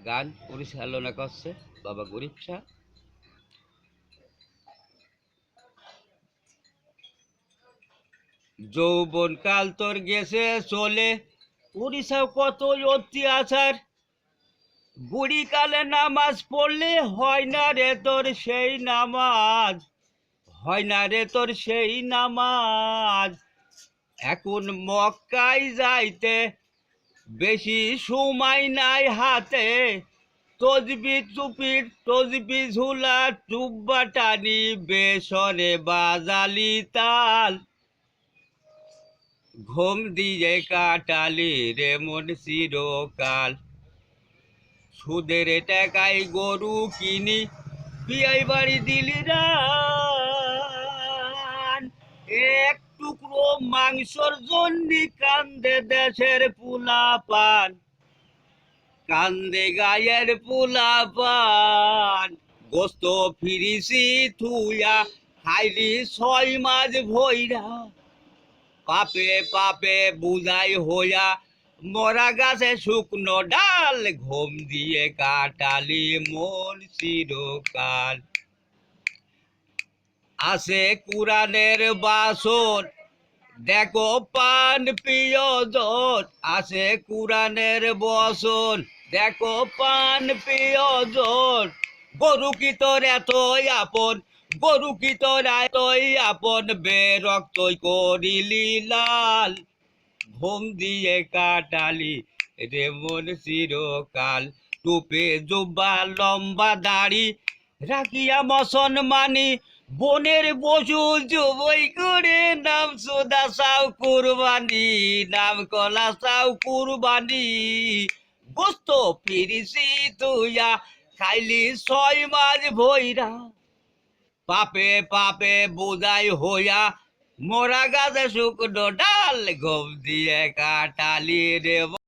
গান পরিচালনা করছে বাবা গরিব শাহ। যৌবন কাল তোর গেছে চলে, উড়িষ্যাও কত অত্যাচার। বুড়ি কালে নামাজ পড়লে হয় না রে তোর সেই নামাজ, হয় না রে তোর সেই নামাজ। এখন মক্কায় যাইতে বেশি সময় নাই হাতে, তসবি চুপির তসবি ঝুলা টুব্বা টানি বেসরে বাজালি তাল। ঘুম দিয়ে কাটালি রে মন চিরকাল, সুদের টাকায় গরু কিনি বিয়াই বাড়ি দিলি রান। এক টুকরো মাংসর জন্য কান্দে দেশের পুলা পান, কান্দে গায়ের পুলা পান। গোস্ত ফিরিসি থুয়া খাইলি 6 মাস ভইরা, পাপে পাপে বুঝাই হইয়া মরা গাছে শুকনো ডাল। ঘুম দিয়ে কাটালি মন চিরকাল। আছে কুরানের বাসন দেখো পান প্রিয়জন, আছে কুরানের বসন দেখো পান প্রিয়জন। গরু কি তোর এতই আপন, গরু কি তোর এতই আপন, বেরক্তই করিলি লাল। ঘুম দিয়ে কাটালি রে মন চিরকাল। টুপে জুব্বা লম্বা দাড়ি রাখিয়া মসন মানি, বনের পশু জবই করে নাম সোদা চাও কুরবানি, নাম কলা চাও কুরবানি। গোস্ত ফিরিসি তুইয়া খাইলি 6 মাস ভইরা, পাপে পাপে বোঝাই হইয়া মরা গাছে শুকনো ডাল। ঘুম দিয়ে কাটালি রে।